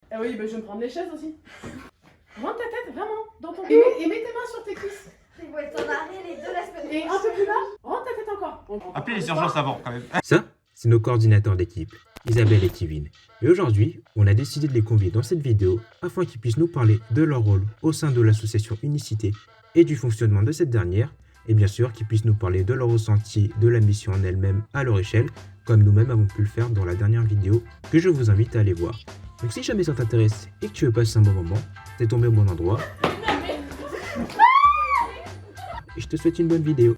Ah oui, bah, je vais me prendre les chaises aussi. Rentre ta tête vraiment dans ton... Et mets tes mains sur tes cuisses. Ils vont être en arrêt les deux la semaine Et un peu plus bas, rentre ta tête encore. Appelez les urgences avant quand même. Ça, c'est nos coordinateurs d'équipe, Isabelle et Kevin. Et aujourd'hui, on a décidé de les convier dans cette vidéo afin qu'ils puissent nous parler de leur rôle au sein de l'association Unicité et du fonctionnement de cette dernière, et bien sûr qu'ils puissent nous parler de leur ressenti de la mission en elle-même à leur échelle, comme nous-mêmes avons pu le faire dans la dernière vidéo que je vous invite à aller voir. Donc si jamais ça t'intéresse et que tu veux passer un bon moment, t'es tombé au bon endroit. Et je te souhaite une bonne vidéo.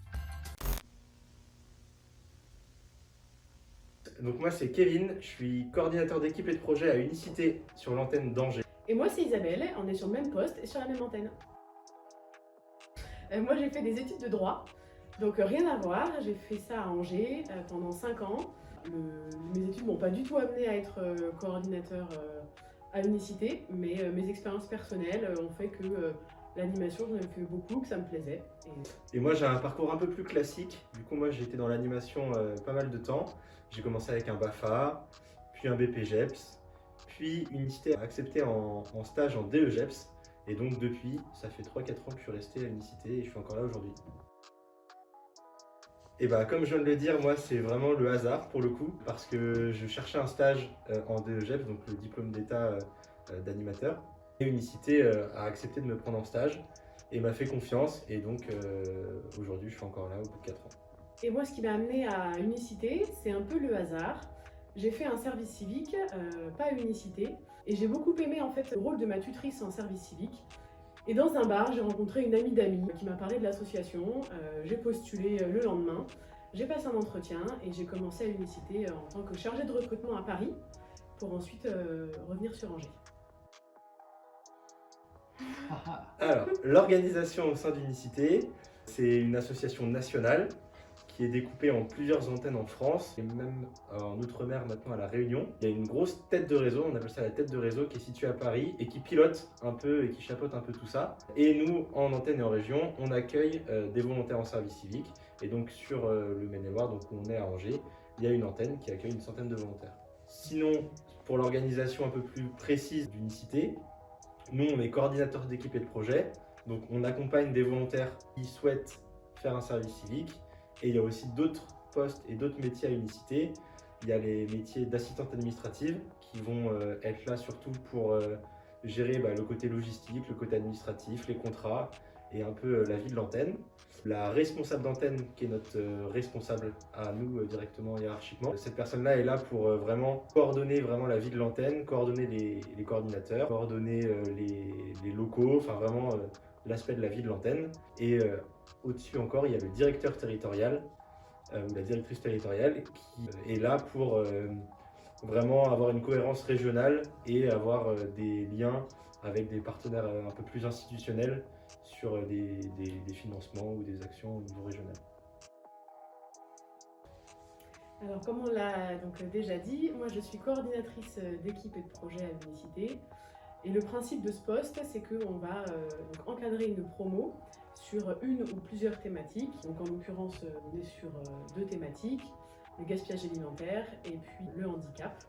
Donc moi c'est Kevin, je suis coordinateur d'équipe et de projet à Unicité sur l'antenne d'Angers. Et moi c'est Isabelle, on est sur le même poste et sur la même antenne. Moi j'ai fait des études de droit, donc rien à voir, j'ai fait ça à Angers pendant 5 ans. Mes études m'ont pas du tout amené à être coordinateur à Unicité, mais mes expériences personnelles ont fait que l'animation j'en ai fait beaucoup, que ça me plaisait. Et moi j'ai un parcours un peu plus classique, du coup moi j'ai été dans l'animation pas mal de temps. J'ai commencé avec un BAFA, puis un BPGEPS, puis Unicité a accepté en stage en DEGEPS. Et donc depuis, ça fait 3-4 ans que je suis resté à Unicité et je suis encore là aujourd'hui. Et bah comme je viens de le dire, moi c'est vraiment le hasard pour le coup, parce que je cherchais un stage en DEGEPS, donc le diplôme d'état d'animateur. Et Unicité a accepté de me prendre en stage et m'a fait confiance, et donc aujourd'hui je suis encore là au bout de 4 ans. Et moi ce qui m'a amené à Unicité, c'est un peu le hasard. J'ai fait un service civique, pas à Unicité, et j'ai beaucoup aimé en fait le rôle de ma tutrice en service civique. Et dans un bar, j'ai rencontré une amie d'amis qui m'a parlé de l'association. J'ai postulé le lendemain, j'ai passé un entretien et j'ai commencé à Unicité en tant que chargée de recrutement à Paris pour ensuite revenir sur Angers. Alors, l'organisation au sein d'Unicité, c'est une association nationale qui est découpée en plusieurs antennes en France et même en Outre-mer maintenant à La Réunion. Il y a une grosse tête de réseau, on appelle ça la tête de réseau, qui est située à Paris et qui pilote un peu et qui chapeaute un peu tout ça. Et nous, en antenne et en région, on accueille des volontaires en service civique. Et donc sur le Maine-et-Loire, donc où on est à Angers, il y a une antenne qui accueille une centaine de volontaires. Sinon, pour l'organisation un peu plus précise d'Unicité, nous, on est coordinateur d'équipe et de projet. Donc on accompagne des volontaires qui souhaitent faire un service civique. Et il y a aussi d'autres postes et d'autres métiers à Unicité. Il y a les métiers d'assistante administrative qui vont être là surtout pour gérer le côté logistique, le côté administratif, les contrats et un peu la vie de l'antenne. La responsable d'antenne qui est notre responsable à nous directement hiérarchiquement. Cette personne-là est là pour vraiment coordonner la vie de l'antenne, coordonner les coordinateurs, coordonner les locaux, enfin vraiment l'aspect de la vie de l'antenne. Et au-dessus encore, il y a le directeur territorial ou la directrice territoriale qui est là pour vraiment avoir une cohérence régionale et avoir des liens avec des partenaires un peu plus institutionnels sur des financements ou des actions au niveau régional. Alors comme on l'a donc déjà dit, moi je suis coordinatrice d'équipe et de projet à Unicité. Et le principe de ce poste, c'est qu'on va encadrer une promo sur une ou plusieurs thématiques. Donc en l'occurrence, on est sur 2 thématiques, le gaspillage alimentaire et puis le handicap.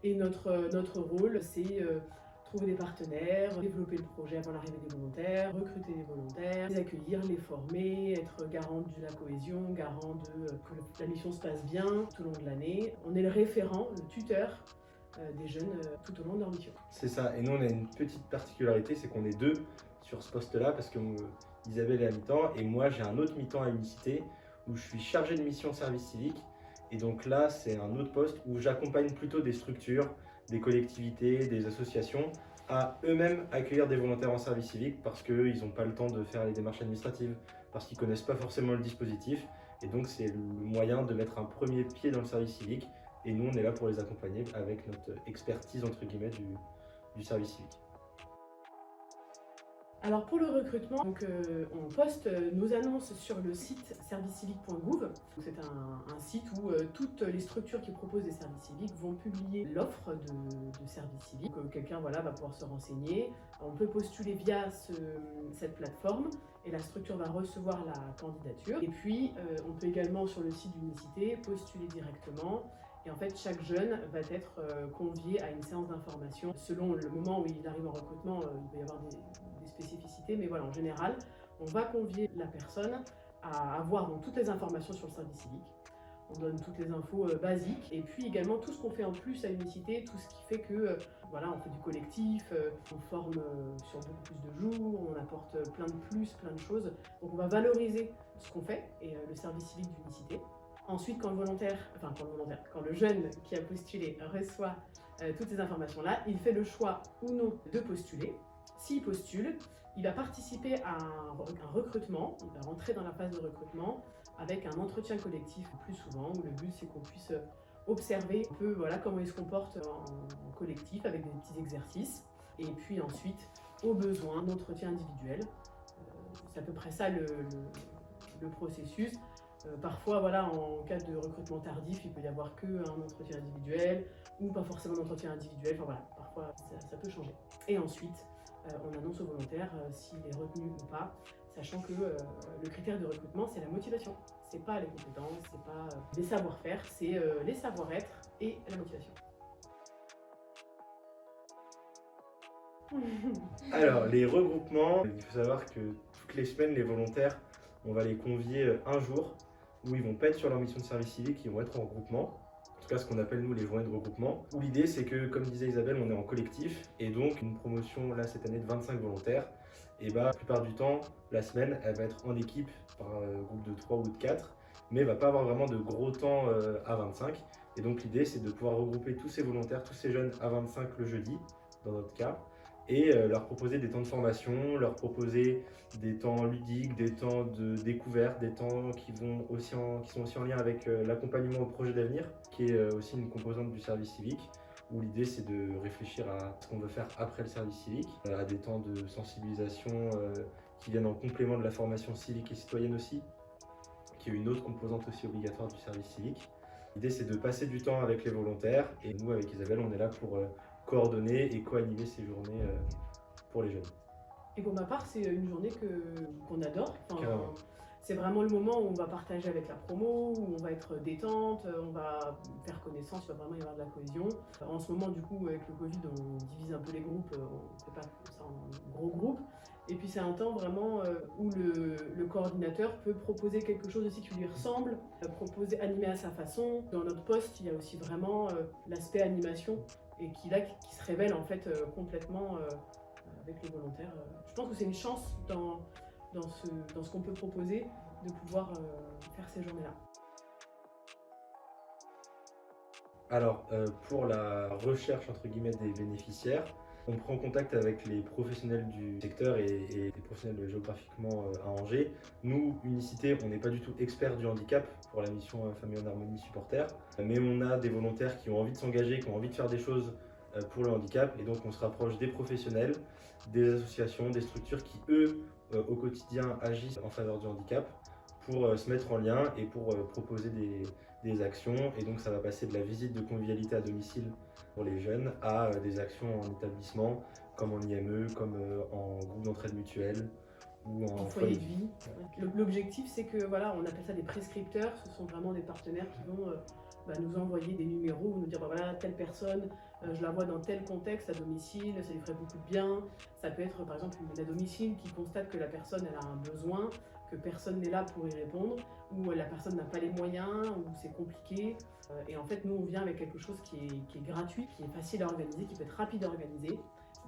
Et notre rôle, c'est trouver des partenaires, développer le projet avant l'arrivée des volontaires, recruter des volontaires, les accueillir, les former, être garant de la cohésion, garant que la mission se passe bien tout au long de l'année. On est le référent, le tuteur des jeunes tout au long de leur mission. C'est ça, et nous on a une petite particularité, c'est qu'on est 2 sur ce poste-là parce que Isabelle est à mi-temps et moi j'ai un autre mi-temps à Unicité où je suis chargé de mission service civique. Et donc là c'est un autre poste où j'accompagne plutôt des structures, des collectivités, des associations à eux-mêmes accueillir des volontaires en service civique parce qu'ils n'ont pas le temps de faire les démarches administratives, parce qu'ils ne connaissent pas forcément le dispositif. Et donc c'est le moyen de mettre un premier pied dans le service civique. Et nous, on est là pour les accompagner avec notre expertise, entre guillemets, du service civique. Alors pour le recrutement, on poste nos annonces sur le site servicecivique.gouv. C'est un site où toutes les structures qui proposent des services civiques vont publier l'offre de service civique. Quelqu'un va pouvoir se renseigner. On peut postuler via cette plateforme et la structure va recevoir la candidature. Et puis on peut également sur le site d'Unicité postuler directement Et en fait, chaque jeune va être convié à une séance d'information. Selon le moment où il arrive en recrutement, il peut y avoir des spécificités, mais voilà, en général, on va convier la personne à avoir donc toutes les informations sur le service civique. On donne toutes les infos basiques et puis également tout ce qu'on fait en plus à Unicité, tout ce qui fait que voilà, on fait du collectif, on forme sur beaucoup plus de jours, on apporte plein de plus, plein de choses. Donc on va valoriser ce qu'on fait et le service civique d'Unicité. Ensuite, quand le jeune qui a postulé reçoit toutes ces informations-là, il fait le choix ou non de postuler. S'il postule, il va participer à un recrutement, il va rentrer dans la phase de recrutement avec un entretien collectif plus souvent, où le but c'est qu'on puisse observer un peu comment il se comporte en collectif avec des petits exercices. Et puis ensuite, au besoin, d'entretien individuel. C'est à peu près ça le processus. Parfois, en cas de recrutement tardif, il peut y avoir qu'un entretien individuel ou pas forcément d'entretien individuel. Parfois ça peut changer. Et ensuite, on annonce au volontaire s'il est retenu ou pas, sachant que le critère de recrutement, c'est la motivation. C'est pas les compétences, c'est pas les savoir-faire, c'est les savoir-être et la motivation. Alors, les regroupements, il faut savoir que toutes les semaines, les volontaires, on va les convier un jour où ils vont pas être sur leur mission de service civique, ils vont être en regroupement. En tout cas, ce qu'on appelle nous les journées de regroupement. Où l'idée, c'est que, comme disait Isabelle, on est en collectif et donc une promotion là cette année de 25 volontaires. Et la plupart du temps, la semaine, elle va être en équipe par groupe de 3 ou de 4, mais elle va pas avoir vraiment de gros temps à 25. Et donc l'idée, c'est de pouvoir regrouper tous ces volontaires, tous ces jeunes à 25 le jeudi, dans notre cas, et leur proposer des temps de formation, leur proposer des temps ludiques, des temps de découverte, des temps qui sont aussi en lien avec l'accompagnement au projet d'avenir, qui est aussi une composante du service civique, où l'idée c'est de réfléchir à ce qu'on veut faire après le service civique, à des temps de sensibilisation qui viennent en complément de la formation civique et citoyenne aussi, qui est une autre composante aussi obligatoire du service civique. L'idée c'est de passer du temps avec les volontaires, et nous avec Isabelle on est là pour coordonner et co-animer ces journées pour les jeunes. Et pour ma part, c'est une journée qu'on adore. Carrément. C'est vraiment le moment où on va partager avec la promo, où on va être détente, on va faire connaissance, il va vraiment y avoir de la cohésion. En ce moment, du coup, avec le Covid, on divise un peu les groupes, on ne fait pas ça en gros groupes. Et puis c'est un temps vraiment où le coordinateur peut proposer quelque chose aussi qui lui ressemble, proposer, animer à sa façon. Dans notre poste, il y a aussi vraiment l'aspect animation et qui se révèle en fait complètement avec les volontaires. Je pense que c'est une chance dans ce qu'on peut proposer de pouvoir faire ces journées-là. Alors, pour la recherche entre guillemets des bénéficiaires, on prend contact avec les professionnels du secteur et les professionnels géographiquement à Angers. Nous, Unicité, on n'est pas du tout experts du handicap pour la mission Famille en Harmonie Supporter, mais on a des volontaires qui ont envie de s'engager, qui ont envie de faire des choses pour le handicap, et donc on se rapproche des professionnels, des associations, des structures qui, eux, au quotidien, agissent en faveur du handicap pour se mettre en lien et pour proposer des actions. Et donc ça va passer de la visite de convivialité à domicile pour les jeunes à des actions en établissement, comme en IME, comme en groupe d'entraide mutuelle ou en foyer de vie. L'objectif, c'est que on appelle ça des prescripteurs. Ce sont vraiment des partenaires qui vont nous envoyer des numéros, nous dire telle personne, je la vois dans tel contexte à domicile, ça lui ferait beaucoup de bien. Ça peut être par exemple une aide à domicile qui constate que la personne elle a un besoin, que personne n'est là pour y répondre, ou la personne n'a pas les moyens, ou c'est compliqué. Et en fait, nous, on vient avec quelque chose qui est gratuit, qui est facile à organiser, qui peut être rapide à organiser.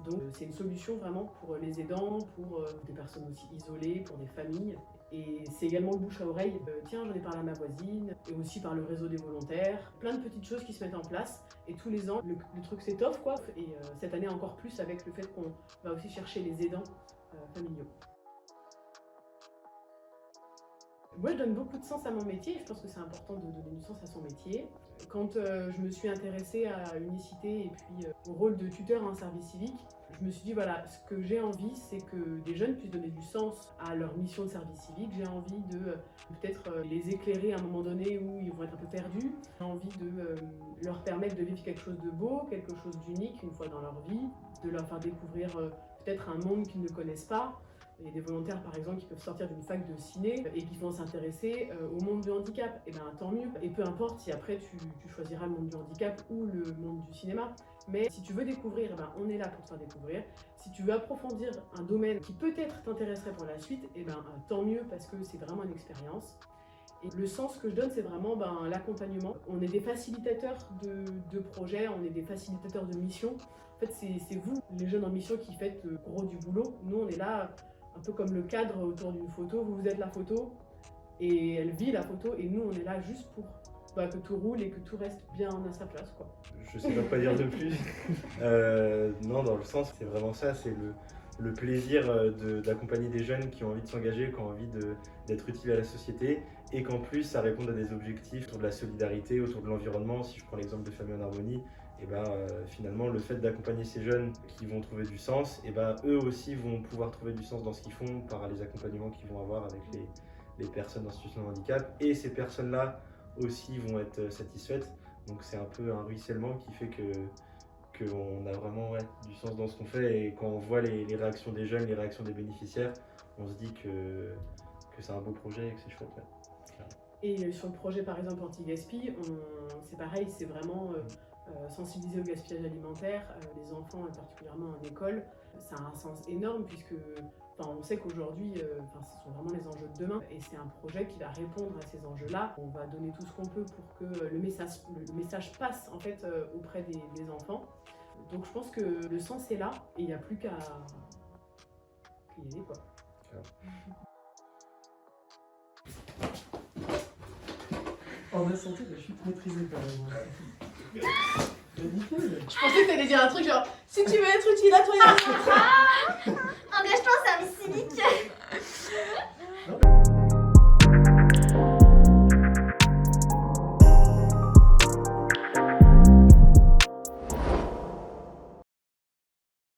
Donc, c'est une solution vraiment pour les aidants, pour des personnes aussi isolées, pour des familles. Et c'est également le bouche à oreille. Tiens, j'en ai parlé à ma voisine, et aussi par le réseau des volontaires. Plein de petites choses qui se mettent en place. Et tous les ans, le truc s'étoffe, quoi. Et cette année encore plus avec le fait qu'on va aussi chercher les aidants familiaux. Moi, je donne beaucoup de sens à mon métier. Je pense que c'est important de donner du sens à son métier. Quand je me suis intéressée à Unicité et puis au rôle de tuteur en service civique, je me suis dit, ce que j'ai envie, c'est que des jeunes puissent donner du sens à leur mission de service civique. J'ai envie de peut-être les éclairer à un moment donné où ils vont être un peu perdus. J'ai envie de leur permettre de vivre quelque chose de beau, quelque chose d'unique une fois dans leur vie, de leur faire découvrir peut-être un monde qu'ils ne connaissent pas. Il y a des volontaires par exemple qui peuvent sortir d'une fac de ciné et qui vont s'intéresser au monde du handicap. Et bien tant mieux. Et peu importe si après tu choisiras le monde du handicap ou le monde du cinéma. Mais si tu veux découvrir, ben, on est là pour te faire découvrir. Si tu veux approfondir un domaine qui peut-être t'intéresserait pour la suite, et ben, tant mieux parce que c'est vraiment une expérience. Et le sens que je donne, c'est vraiment l'accompagnement. On est des facilitateurs de projets, on est des facilitateurs de missions. En fait, c'est vous, les jeunes en mission, qui faites gros du boulot. Nous, on est là un peu comme le cadre autour d'une photo. Vous êtes la photo et elle vit la photo. Et nous, on est là juste pour que tout roule et que tout reste bien à sa place, quoi. Je sais pas quoi dire de plus. Non, dans le sens, c'est vraiment ça, c'est le plaisir d'accompagner des jeunes qui ont envie de s'engager, qui ont envie d'être utiles à la société et qu'en plus ça réponde à des objectifs autour de la solidarité, autour de l'environnement. Si je prends l'exemple de Famille en Harmonie, et finalement le fait d'accompagner ces jeunes qui vont trouver du sens, et eux aussi vont pouvoir trouver du sens dans ce qu'ils font par les accompagnements qu'ils vont avoir avec les personnes en situation de handicap, et ces personnes-là aussi vont être satisfaites. Donc c'est un peu un ruissellement qui fait qu'on a vraiment du sens dans ce qu'on fait, et quand on voit les réactions des jeunes, les réactions des bénéficiaires, on se dit que c'est un beau projet et que c'est chouette. Ouais. Et sur le projet par exemple anti-gaspi, c'est pareil, c'est vraiment sensibiliser au gaspillage alimentaire, les enfants et particulièrement en école. Ça a un sens énorme puisque on sait qu'aujourd'hui, ce sont vraiment les enjeux de demain et c'est un projet qui va répondre à ces enjeux-là. On va donner tout ce qu'on peut pour que le message passe en fait auprès des enfants. Donc je pense que le sens est là et il n'y a plus qu'à y aller, quoi. On a senti la chute maîtrisée quand même. Nickel. Je pensais que t'allais dire un truc genre si tu veux être utile à toi,